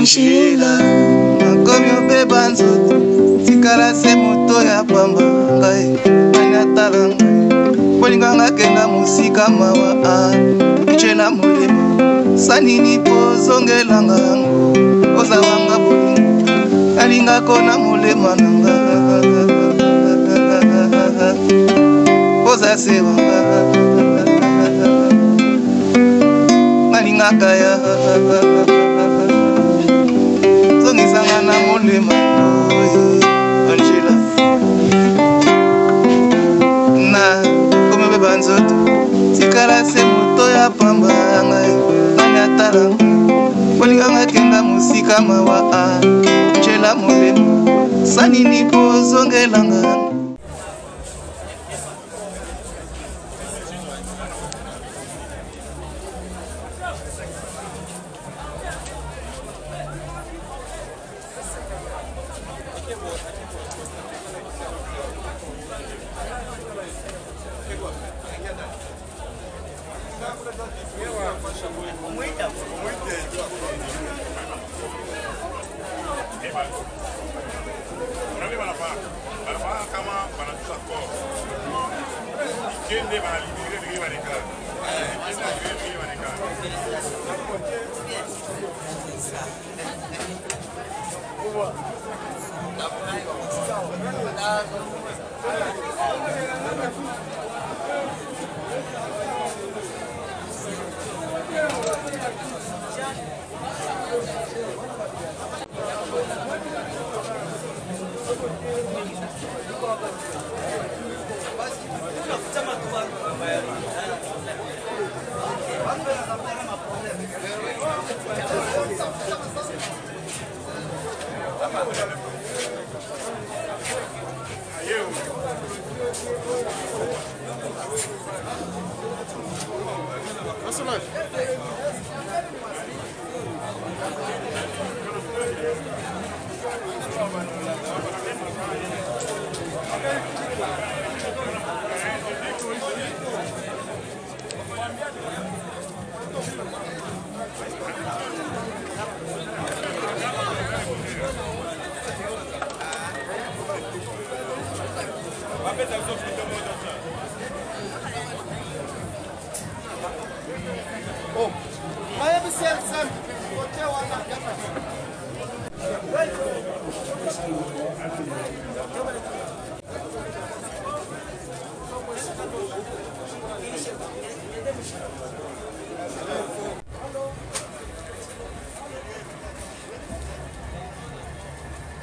Angela nakomi obeba nzoto tikala se moto ya pamba ngai anyatala ngai bolinganga kenda musika mawa Angela molema sanini pozongelanga yango ozawanga bolingo alinga kona molema nanga ozasebanga alinga kaya zongisanga na molema Angela na komebe banzoto tikala se moto ya pamba ngai anyatala bolinganga kenda musika mawa Angela molema sanini pozongelanga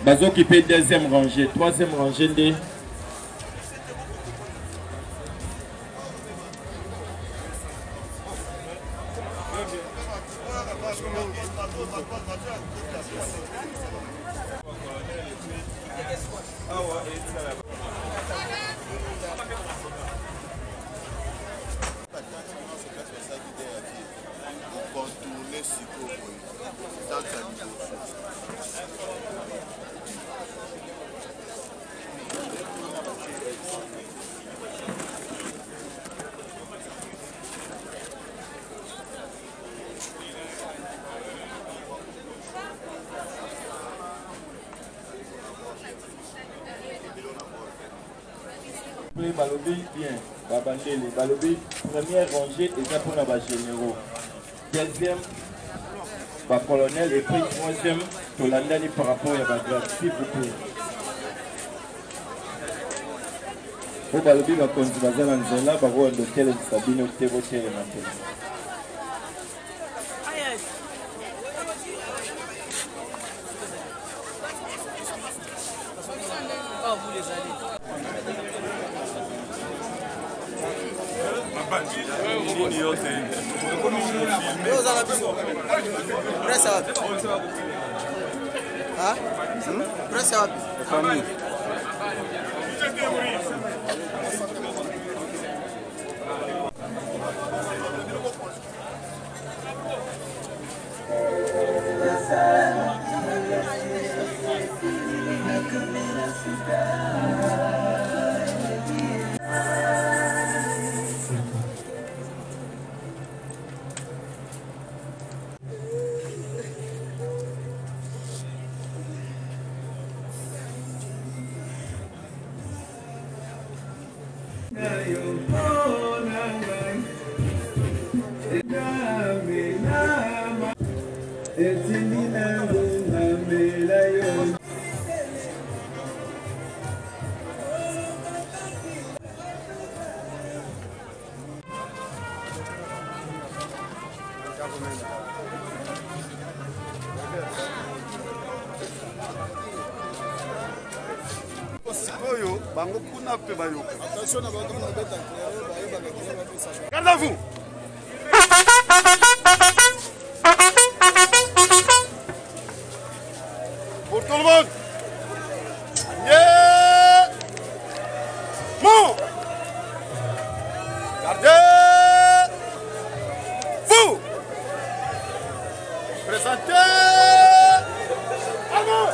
Bazo occupé deuxième rangée, troisième rangée de Balobi bien, Babandele, Balobi, première rangée déjà pour les généraux. Deuxième, colonel et puis troisième, pour l'année par rapport à Bagrade, s'il vous plaît. Pour Balobi, va continuer à l'Anzela, va voir l'hôtel de Sabine au Tévoté le matin. Vous les allez. Garde à vous. Pour tout le monde. Yeah. Bon. Gardez. Vous. Présentez. Allons.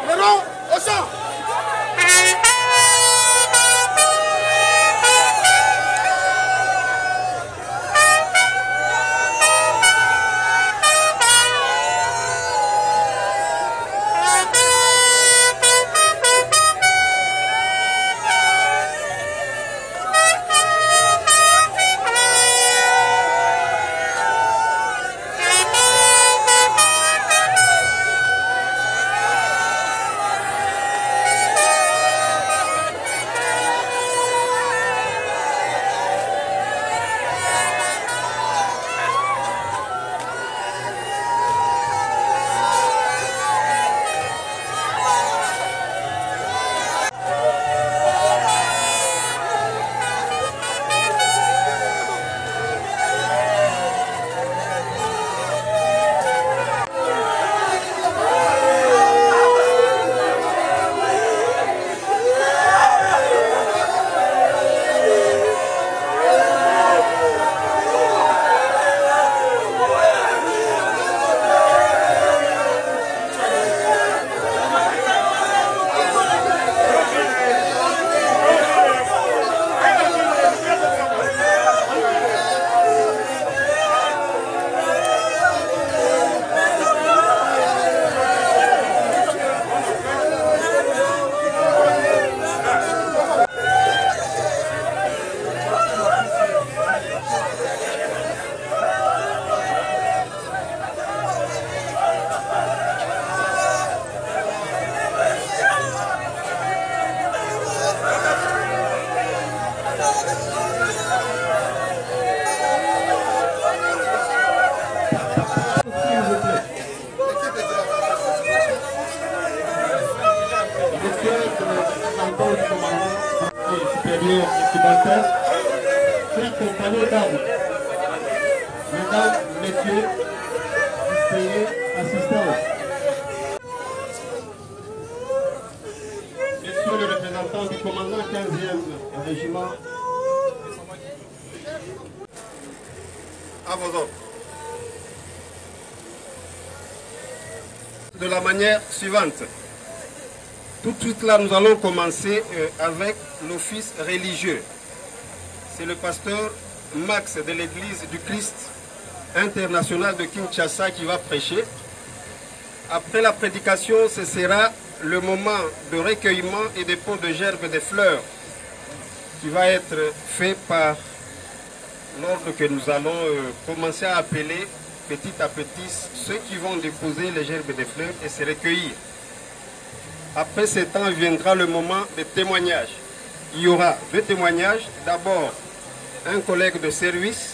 Le rond au champ. Chers compagnons d'armes, mesdames, messieurs, distingués assistants, messieurs le représentant du commandant 15e régiment, à vos ordres. De la manière suivante. Tout de suite là, nous allons commencer avec l'office religieux. C'est le pasteur Max de l'église du Christ international de Kinshasa qui va prêcher. Après la prédication, ce sera le moment de recueillement et dépôt de gerbes de fleurs qui va être fait par l'ordre que nous allons commencer à appeler petit à petit ceux qui vont déposer les gerbes de fleurs et se recueillir. Après ce temps viendra le moment des témoignages. Il y aura deux témoignages. D'abord, un collègue de service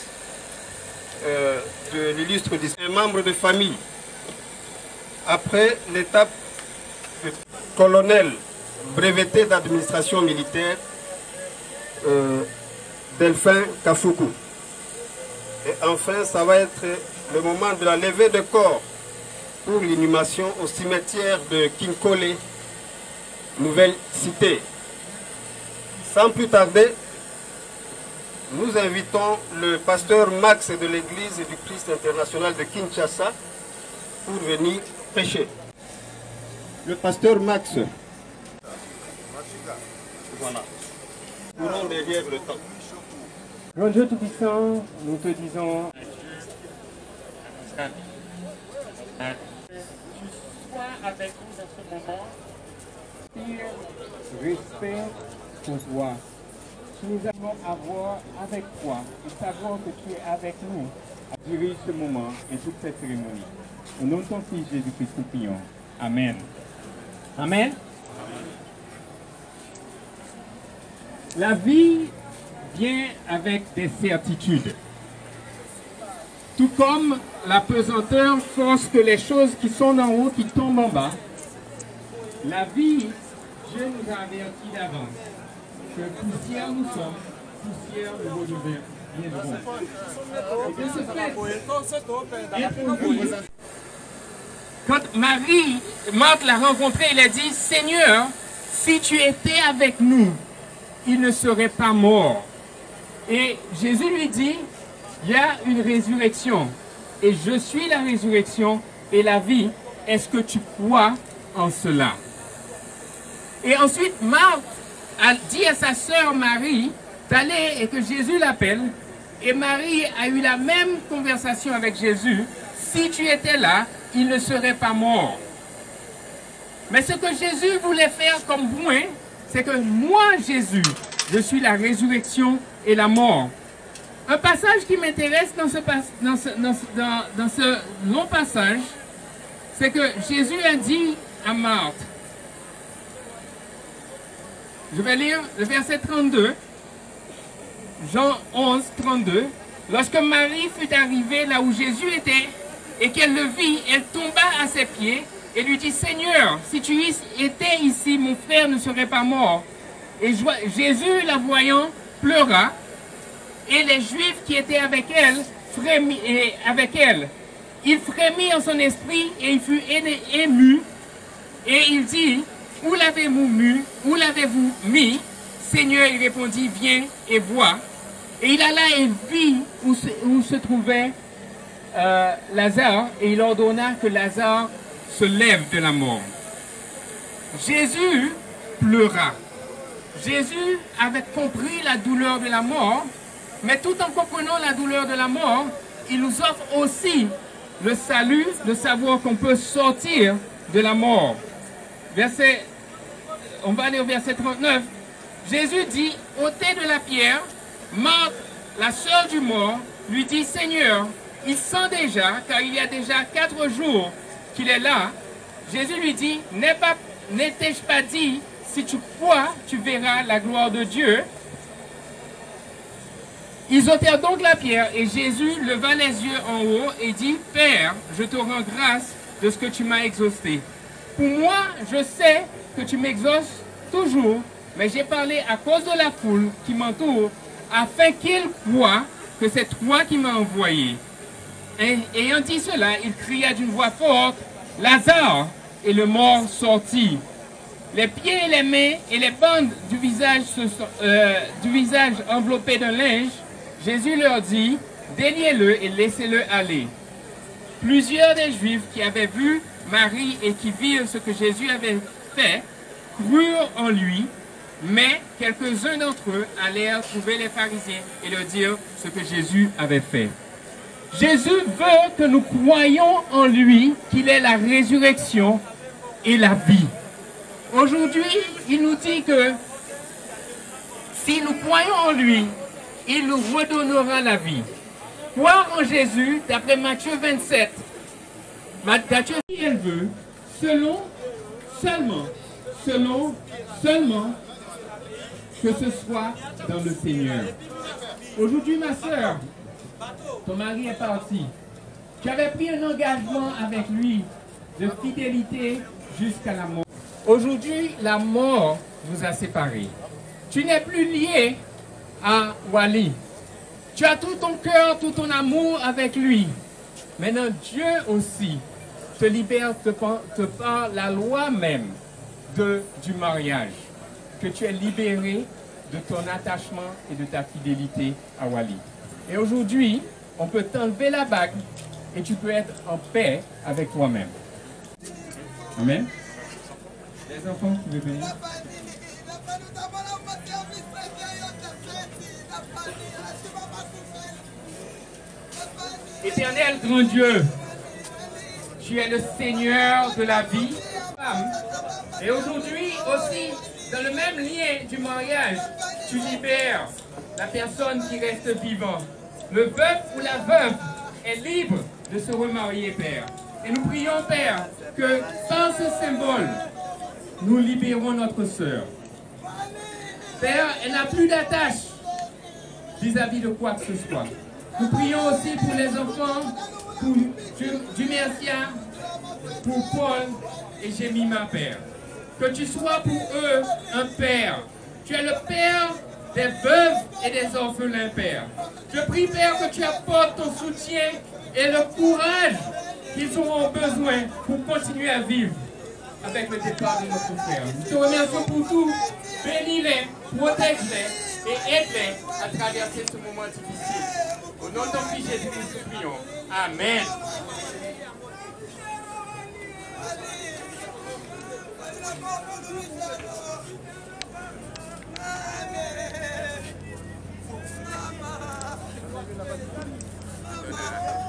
de l'illustre un membre de famille. Après l'étape du colonel breveté d'administration militaire, Delphin Kafuku. Et enfin, ça va être le moment de la levée de corps pour l'inhumation au cimetière de Kinkole, Nouvelle Cité. Sans plus tarder, nous invitons le pasteur Max de l'église du Christ international de Kinshasa pour venir prêcher. Le pasteur Max. Voilà. Courons derrière le temps. Grand Dieu Tout-Puissant, nous te disons, tu sois avec nous dans ce moment. respect pour toi. Nous allons avoir avec toi et savoir que tu es avec nous à diriger ce moment et toute cette cérémonie. Au nom de ton Fils Jésus-Christ, nous prions. Amen. Amen. La vie vient avec des certitudes. Tout comme la pesanteur force que les choses qui sont en haut qui tombent en bas, la vie, Dieu nous a avertis d'avance que poussière nous sommes, poussière nous redeviendrons. Et de ce fait, quand Marthe l'a rencontré, il a dit, Seigneur, si tu étais avec nous, il ne serait pas mort. Et Jésus lui dit, il y a une résurrection. Et je suis la résurrection et la vie. Est-ce que tu crois en cela? Et ensuite, Marthe a dit à sa sœur Marie d'aller et que Jésus l'appelle. Et Marie a eu la même conversation avec Jésus. Si tu étais là, il ne serait pas mort. Mais ce que Jésus voulait faire comme point, c'est que moi, Jésus, je suis la résurrection et la mort. Un passage qui m'intéresse dans ce long passage, c'est que Jésus a dit à Marthe, je vais lire le verset 32, Jean 11, 32. Lorsque Marie fut arrivée là où Jésus était et qu'elle le vit, elle tomba à ses pieds et lui dit, Seigneur, si tu étais ici, mon frère ne serait pas mort. Et Jésus, la voyant, pleura. Et les Juifs qui étaient avec elle, il frémit en son esprit et il fut ému. Et il dit, où l'avez-vous mis? Seigneur, il répondit, viens et vois. Et il alla et vit où se trouvait Lazare, et il ordonna que Lazare se lève de la mort. Jésus pleura. Jésus avait compris la douleur de la mort, mais tout en comprenant la douleur de la mort, il nous offre aussi le salut, de savoir qu'on peut sortir de la mort. On va aller au verset 39. Jésus dit, ôtez de la pierre. Marthe, la sœur du mort, lui dit, Seigneur, il sent déjà, car il y a déjà 4 jours qu'il est là. Jésus lui dit, n'ai-je pas dit, si tu crois, tu verras la gloire de Dieu. Ils ôtèrent donc la pierre et Jésus leva les yeux en haut et dit, Père, je te rends grâce de ce que tu m'as exaucé. Pour moi, je sais que tu m'exauces toujours, mais j'ai parlé à cause de la foule qui m'entoure, afin qu'ils croient que c'est toi qui m'as envoyé. Et ayant dit cela, il cria d'une voix forte, Lazare, et le mort sortit. Les pieds et les mains et les bandes du visage enveloppés d'un linge, Jésus leur dit, déliez-le et laissez-le aller. Plusieurs des Juifs qui avaient vu Marie et qui virent ce que Jésus avait fait, crurent en lui, mais quelques-uns d'entre eux allèrent trouver les pharisiens et leur dire ce que Jésus avait fait. Jésus veut que nous croyions en lui, qu'il est la résurrection et la vie. Aujourd'hui, il nous dit que si nous croyons en lui, il nous redonnera la vie. Croire en Jésus, d'après Matthieu 27, Matthieu, elle veut, seulement que ce soit dans le Seigneur. Aujourd'hui, ma soeur, ton mari est parti. Tu avais pris un engagement avec lui de fidélité jusqu'à la mort. Aujourd'hui, la mort vous a séparés. Tu n'es plus lié à Wally. Tu as tout ton cœur, tout ton amour avec lui. Maintenant, Dieu aussi te libère par la loi même du mariage. Que tu es libéré de ton attachement et de ta fidélité à Wally. Et aujourd'hui, on peut t'enlever la bague et tu peux être en paix avec toi-même. Amen. Les enfants, vous pouvez venir. Éternel grand Dieu, tu es le Seigneur de la vie. femme. Et aujourd'hui aussi, dans le même lien du mariage, tu libères la personne qui reste vivante. Le veuf ou la veuve est libre de se remarier, Père. Et nous prions, Père, que par ce symbole, nous libérons notre sœur. Père, elle n'a plus d'attache vis-à-vis de quoi que ce soit. Nous prions aussi pour les enfants, pour Dumercia, pour Paul et Jemima, Père. Que tu sois pour eux un Père. Tu es le Père des veuves et des orphelins, Père. Je prie, Père, que tu apportes ton soutien et le courage qu'ils auront besoin pour continuer à vivre avec le départ de notre frère. Nous te remercions pour tout. Bénis-les, protège-les et aide-les à traverser ce moment difficile. Au nom de ton Fils Jésus-Christ, nous prions. Amen.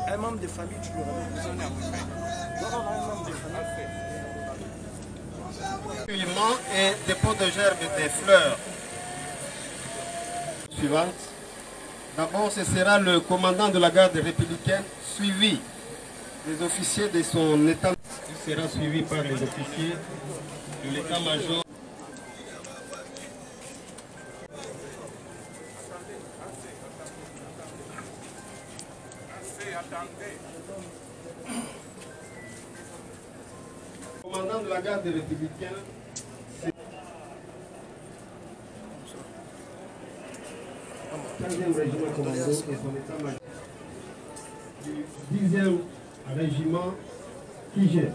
Un membre de famille, tu lui ramènes besoin d'un un membre de famille. Accueillement et dépôt de gerbes des fleurs. Suivante. D'abord, ce sera le commandant de la garde républicaine suivi des officiers de son état. Il sera suivi par les officiers de l'état-major. Commandant de la garde républicaine, c'est 15e régiment commando et son état-major du 10e régiment qui gère.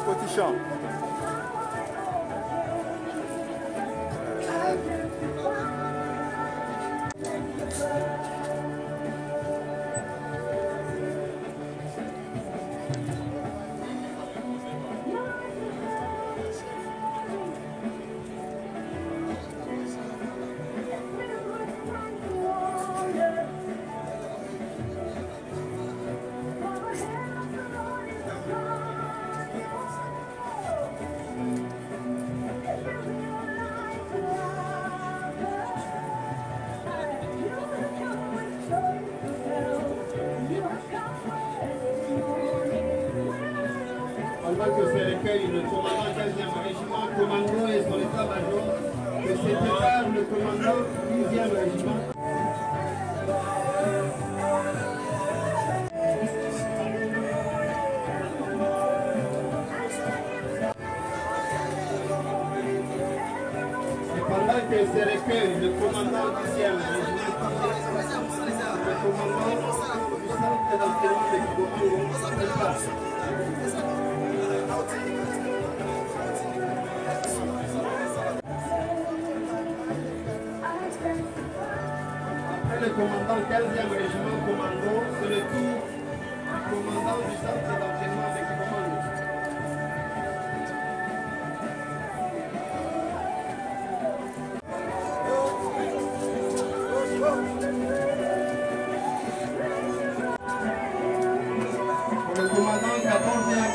Potichon. Pendant que se recueille le commandant 15e régiment, commando et son état-major, que se prépare le commandant 10e régiment. Et pendant que se recueille le commandant 10e régiment, le commandant du centre d'entraînement de Kibomango se prépare. Le commandant 15e régiment commando, c'est le tour du commandant du centre d'entraînement de Kibomango. Le commandant 14e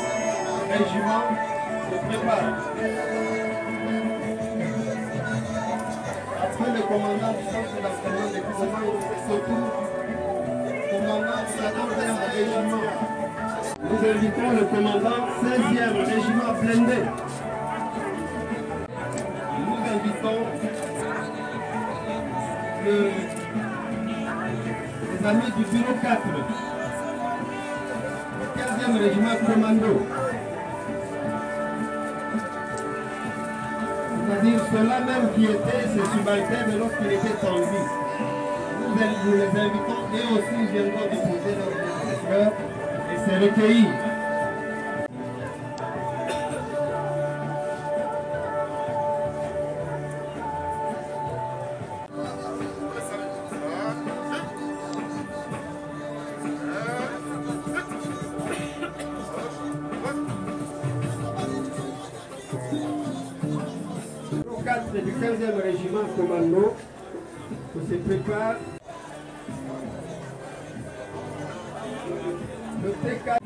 régiment se prépare. Après le commandant du centre d'entraînement de Kibomango, c'est ce tour commandant du 14e régiment. Nous invitons le commandant 16e régiment blindé. Nous invitons les amis du bureau 4, le 15e régiment commando. C'est-à-dire ceux-là même qui étaient ses subalternes lorsqu'il était en vie. Nous les invitons et aussi viendront déposer leurs fleurs. Et se recueillir. Le 4 du 15e régiment commando se prépare. Le T4.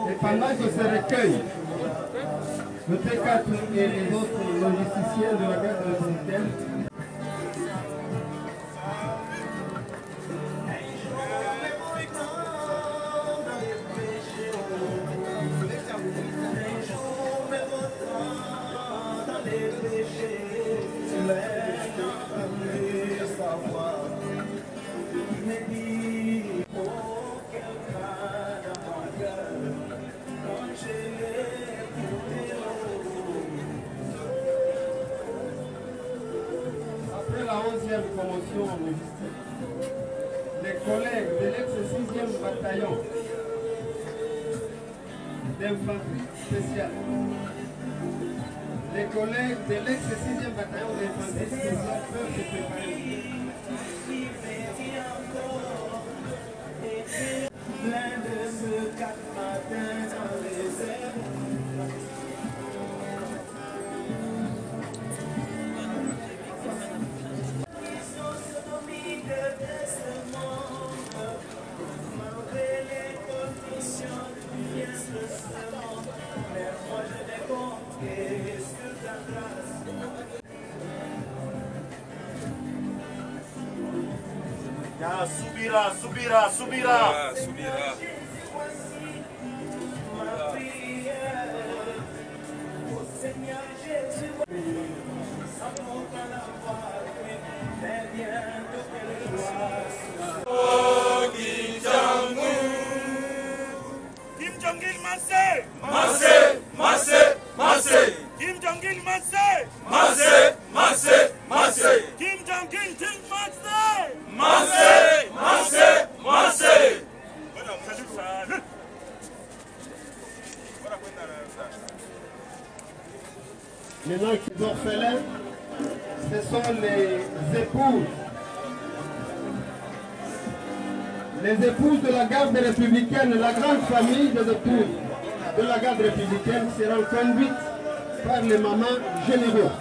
Et pendant que se recueille, le T4 et les autres logisticiens de la garde républicaine la 11e promotion en logistique, les collègues de l'ex-6e bataillon d'infanterie spéciale, les collègues de l'ex-6e bataillon d'infanterie spéciale peuvent se préparer. Plein de ce 4 matins dans les airs. Ya, subira, subira, subira. Subira. Kim Jong-il Massé. Massé, Massé, Massé. Kim Jong-il Massé. Massé, Massé, Massé. Kim Jong-il Ting Massé. Massé, Massé, Massé. Voilà, salut, salut. Maintenant, les orphelins, ce sont les épouses. Les épouses de la garde républicaine, la grande famille des épouses de la garde républicaine seront conduites par les mamans généraux.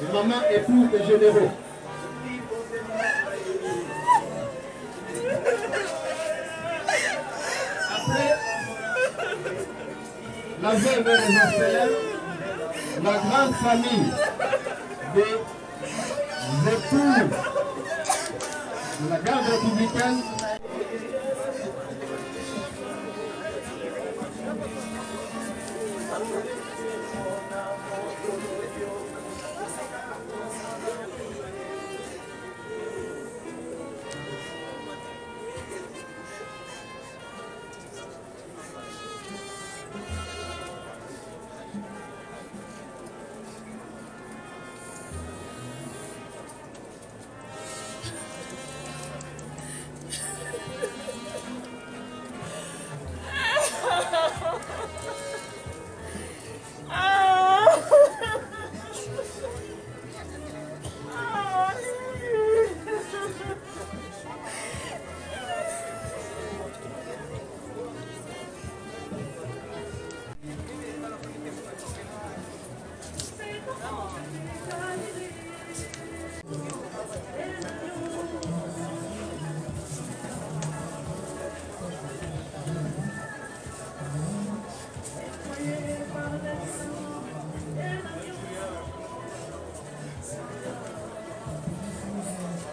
Les mamans épouses des généraux. Après, la veuve et les orphelins, la grande famille des épouses de la garde républicaine.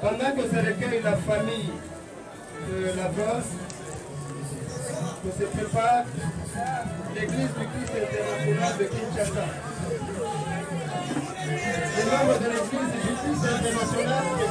Pendant que se recueille la famille de la bosse, que se prépare l'église du Christ international de Kinshasa. Les membres de l'église du Christ international de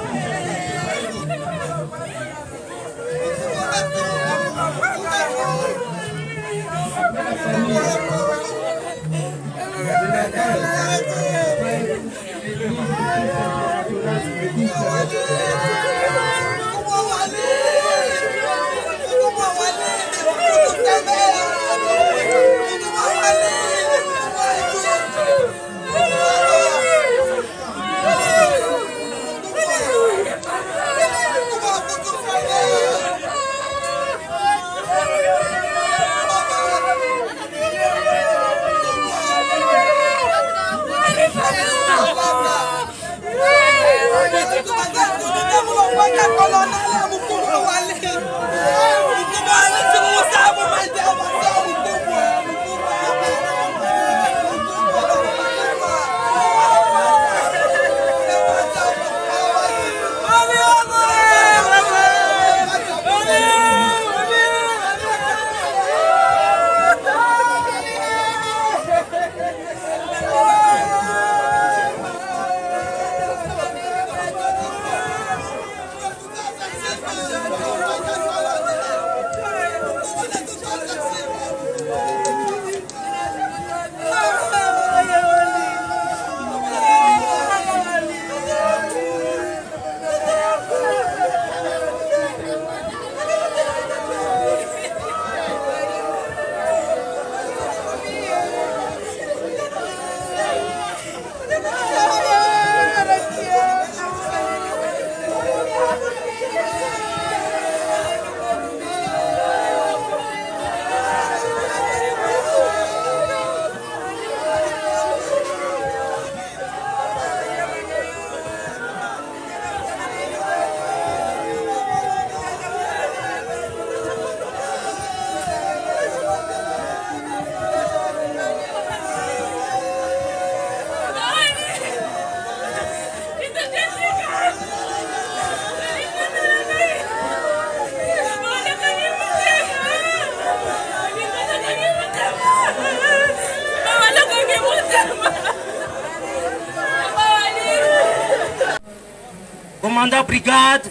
commandant brigade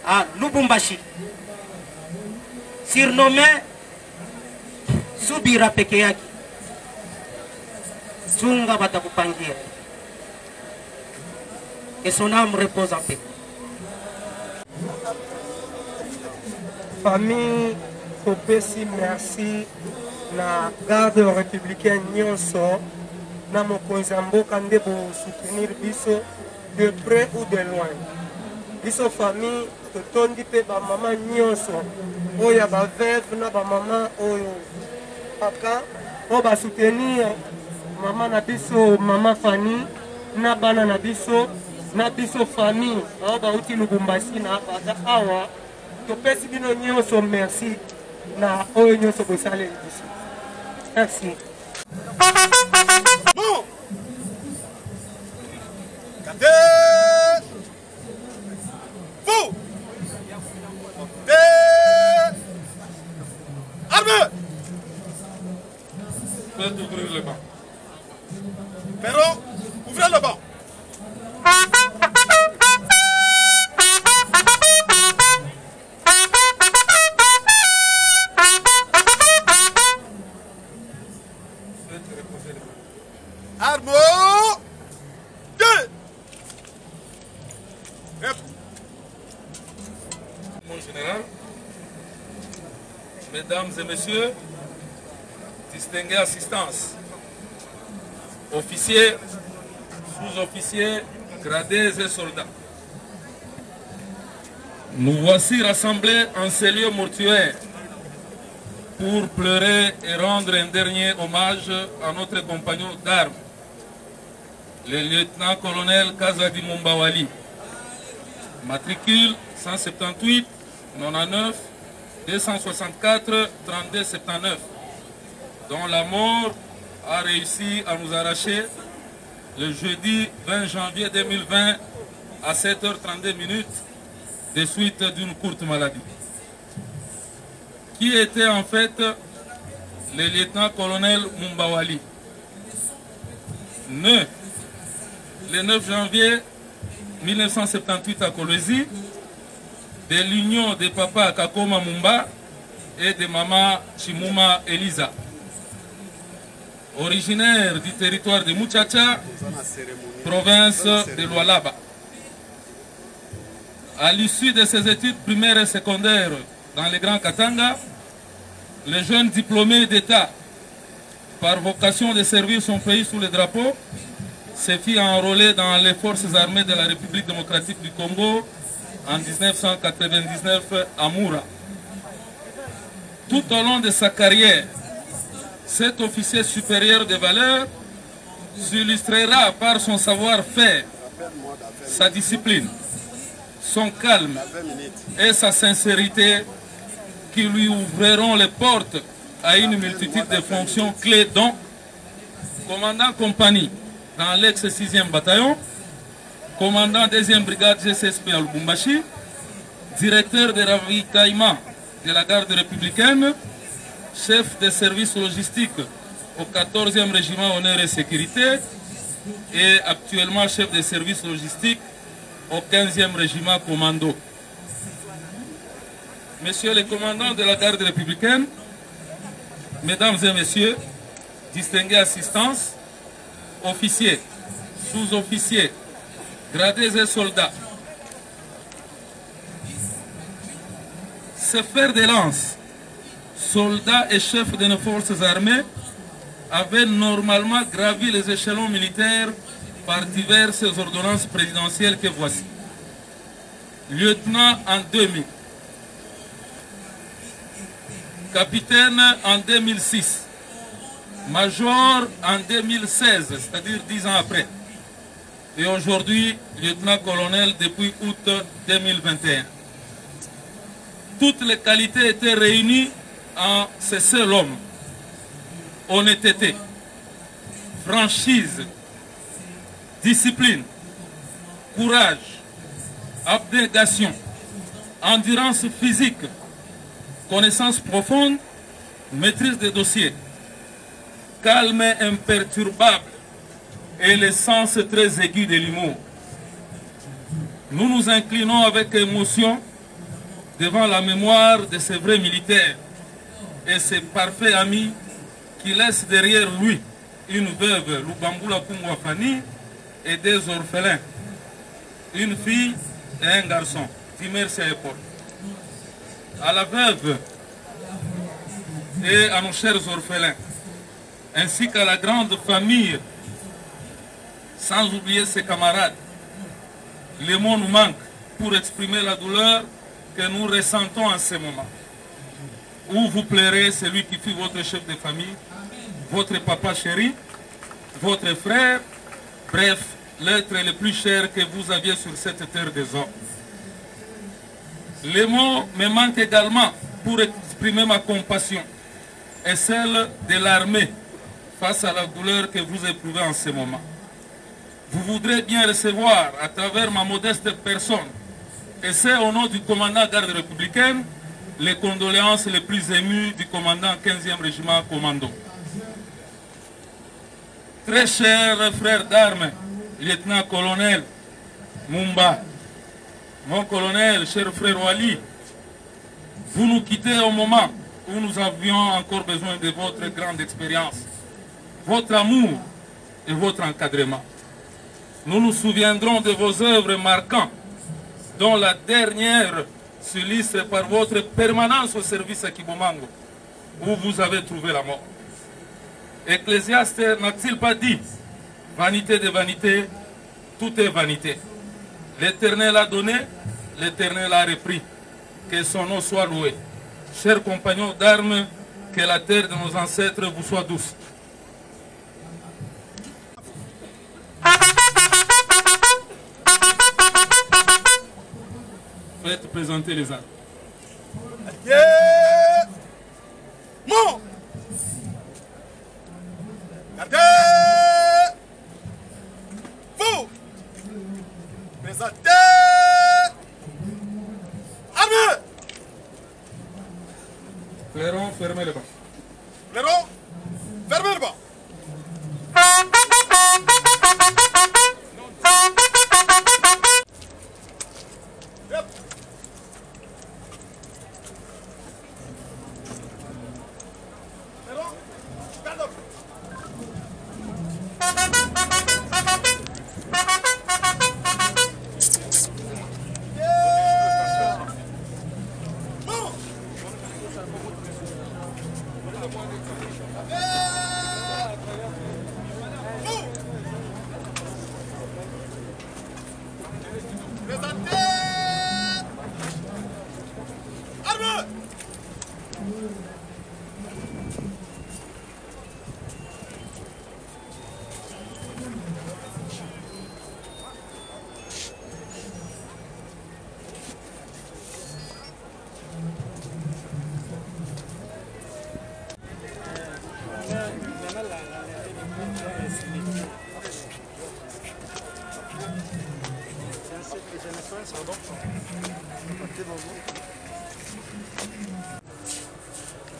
à Lubumbashi, surnommé Subira Pekeyaki, Sunga Batakupangira, que son âme repose en paix. Famille, Kopesi, merci na garde républicaine nyonso na mokonzi mboka nde bo soutenir biso de près ou de loin. Biso famille totondi pe ba mama nyonso oya ba veuve na ba mama oyo paka o ba soutenir mama na biso mama Fanny na bana na biso famille o ba uti Lubumbashi na bata awa topesi bino nyonso merci na oyo nyonso bosaleli biso. Merci. Bon. Gardez. Vous. Portez. Armée. Faites ouvrir le banc. Perron, ouvrez le banc. Armo 2. Mon général, mesdames et messieurs, distinguée assistance, officiers, sous-officiers, gradés et soldats. Nous voici rassemblés en ces lieux mortuaires pour pleurer et rendre un dernier hommage à notre compagnon d'armes, le lieutenant-colonel Kazadi Mumbawali, matricule 178 99 264 32 79, dont la mort a réussi à nous arracher le jeudi 20 janvier 2020 à 7h32 des suites d'une courte maladie. Qui était en fait le lieutenant-colonel Mumbawali, né le 9 janvier 1978 à Kolwezi, de l'union de papa Kakoma Mumba et de maman Chimuma Elisa. Originaire du territoire de Muchacha, province de Lualaba. À l'issue de ses études primaires et secondaires dans le Grand Katanga, le jeune diplômé d'État, par vocation de servir son pays sous le drapeau, se fit enrôler dans les forces armées de la République démocratique du Congo en 1999 à Moura. Tout au long de sa carrière, cet officier supérieur de valeur s'illustrera par son savoir-faire, sa discipline, son calme et sa sincérité qui lui ouvriront les portes à une multitude de fonctions clés dont commandant compagnie dans l'ex-6e bataillon, commandant 2e brigade GCSP à Lubumbashi, directeur de ravitaillement de la garde républicaine, chef de service logistique au 14e régiment honneur et sécurité et actuellement chef de service logistique au 15e régiment commando. Messieurs les commandants de la garde républicaine, mesdames et messieurs, distingués assistants, officiers, sous-officiers, gradés et soldats, ce fer de lance, soldats et chefs de nos forces armées, avaient normalement gravi les échelons militaires par diverses ordonnances présidentielles que voici. Lieutenant en 2000, capitaine en 2006, major en 2016, c'est-à-dire 10 ans après, et aujourd'hui lieutenant-colonel depuis août 2021. Toutes les qualités étaient réunies en ce seul homme. Honnêteté, franchise, discipline, courage, abnégation, endurance physique, connaissance profonde, maîtrise des dossiers, calme et imperturbable et le sens très aigu de l'humour. Nous nous inclinons avec émotion devant la mémoire de ces vrais militaires et ses parfaits amis qui laissent derrière lui une veuve, Lubambula Kungwafani, et des orphelins, une fille et un garçon, Timersi à l'époque. À la veuve et à nos chers orphelins, ainsi qu'à la grande famille, sans oublier ses camarades, les mots nous manquent pour exprimer la douleur que nous ressentons en ce moment. Où vous plairez celui qui fut votre chef de famille, votre papa chéri, votre frère, bref, l'être le plus cher que vous aviez sur cette terre des hommes. Les mots me manquent également pour exprimer ma compassion et celle de l'armée face à la douleur que vous éprouvez en ce moment. Vous voudrez bien recevoir à travers ma modeste personne, et c'est au nom du commandant garde républicaine, les condoléances les plus émues du commandant 15e régiment commando. Très cher frère d'armes, lieutenant-colonel Mumba, mon colonel, cher frère Wali, vous nous quittez au moment où nous avions encore besoin de votre grande expérience, votre amour et votre encadrement. Nous nous souviendrons de vos œuvres marquantes, dont la dernière s'illustre par votre permanence au service à Kibomango, où vous avez trouvé la mort. Ecclésiaste n'a-t-il pas dit, vanité de vanité, tout est vanité. L'Éternel a donné, l'Éternel a repris. Que son nom soit loué. Chers compagnons d'armes, que la terre de nos ancêtres vous soit douce. Faites présenter les armes. Mon Gardez vous présentez fermez le bas. Clairon, fermez le bas. Yep. Clairon, stand up.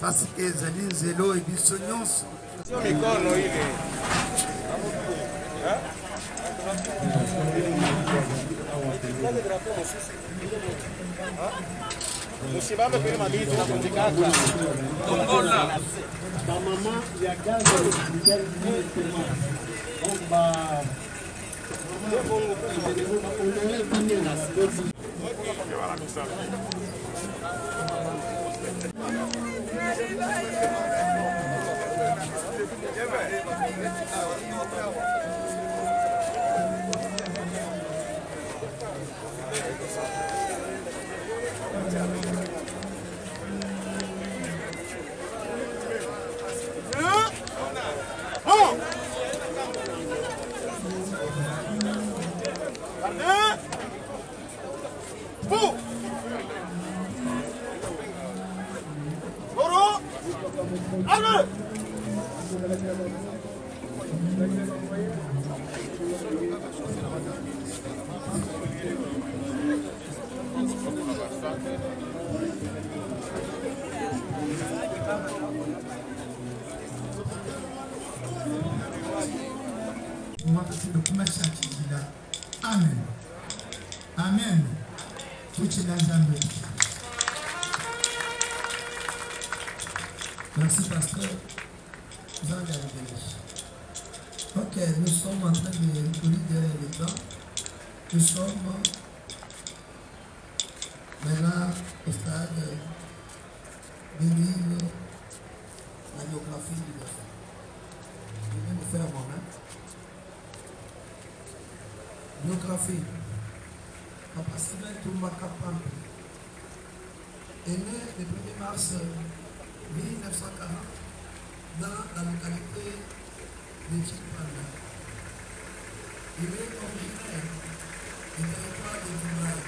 Parce que ezali nzelo ebiso nyonso mikono ile musimame kwenye mabiti na kuzikata Tongola. bamama ya gazo Amen. Amen. Merci, pasteur. Vous allez arriver. Ok, nous sommes en train de libérer les temps. Nous sommes maintenant au stade de lire la biographie du défunt. Je vais vous faire moi-même. Biographie. Papa Sylvain Toumaka Pampi est né le 1er mars 1940 dans la localité de Chipana. Il est originaire du territoire de Dubaï.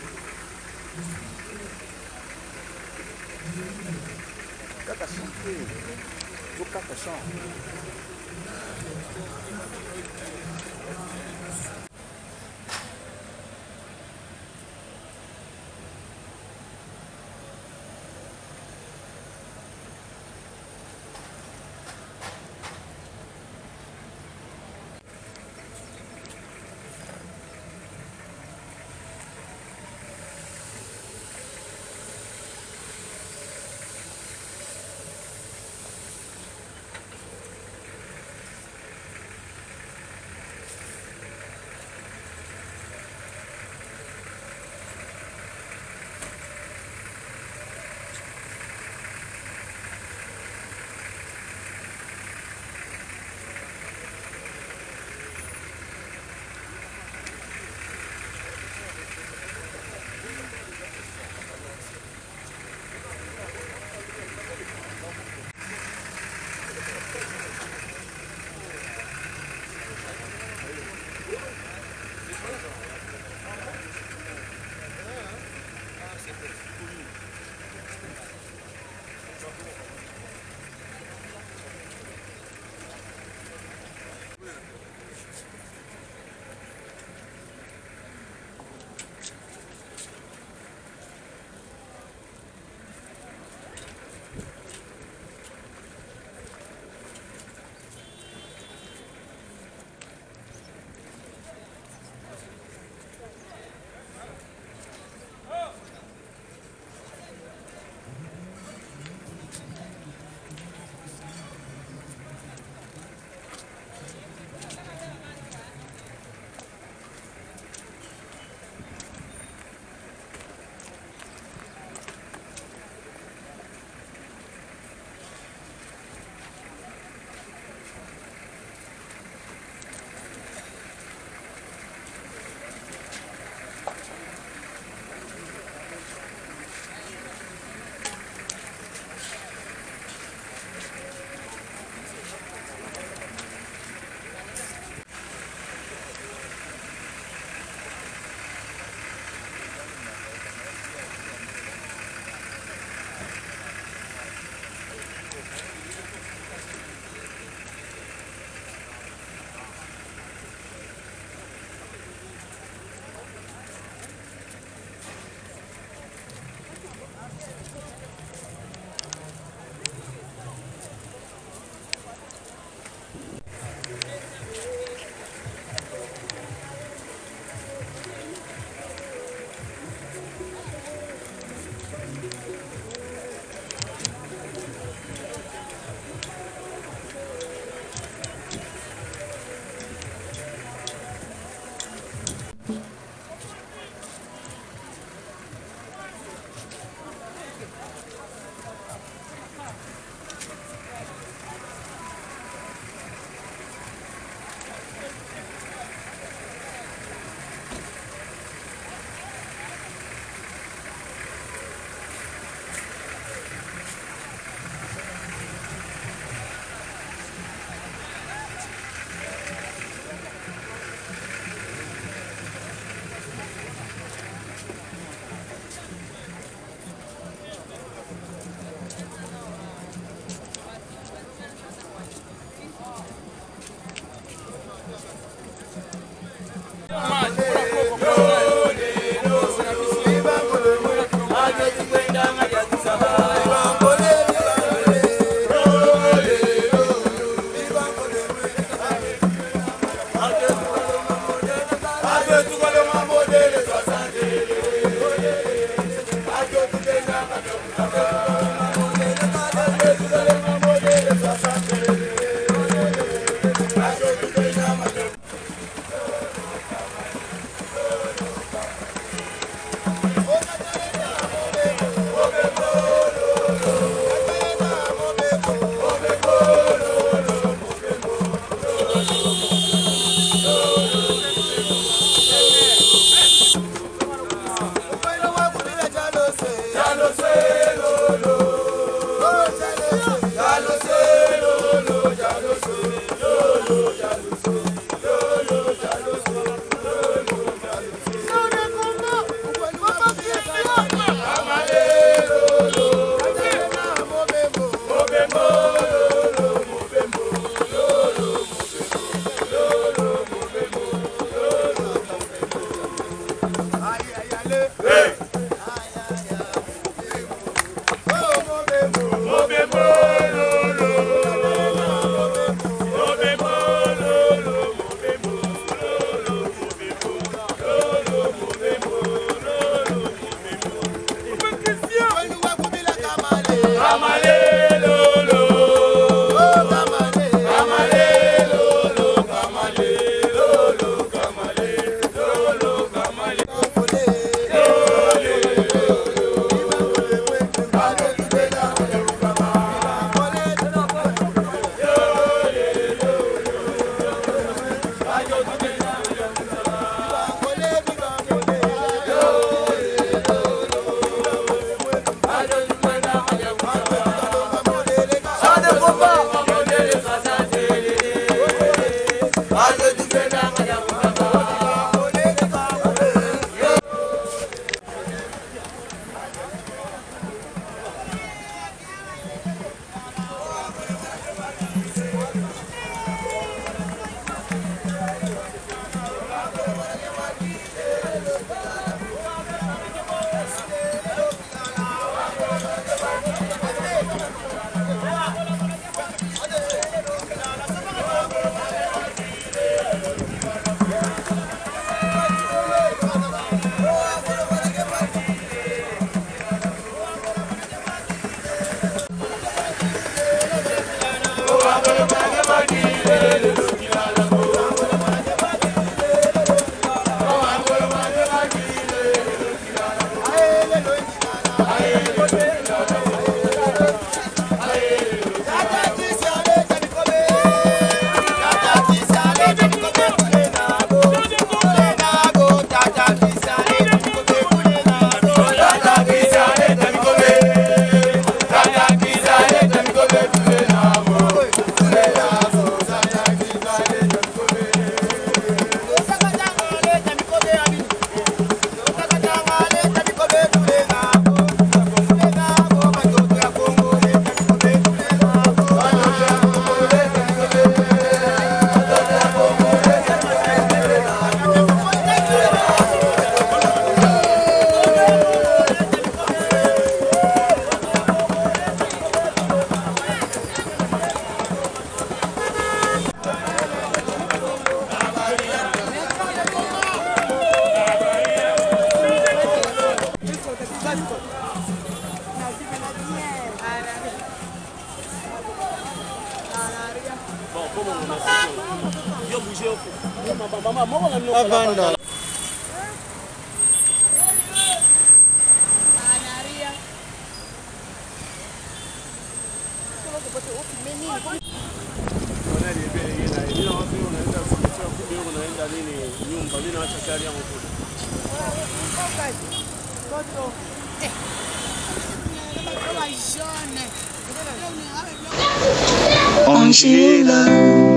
Angela,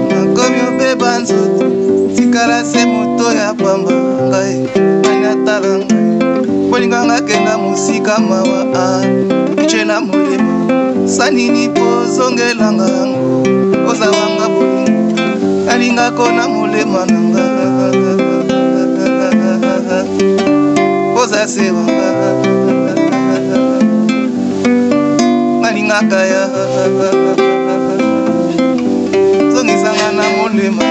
nakomi obeba nzoto tikala se moto ya pamba ngai anyatala ngai bolinga ngakenda mosika mawa iche na molema sanini pozongelanga yango ozawanga bolingo alingako na molema nanga ozasewanga alingaka ya zongisanga na molema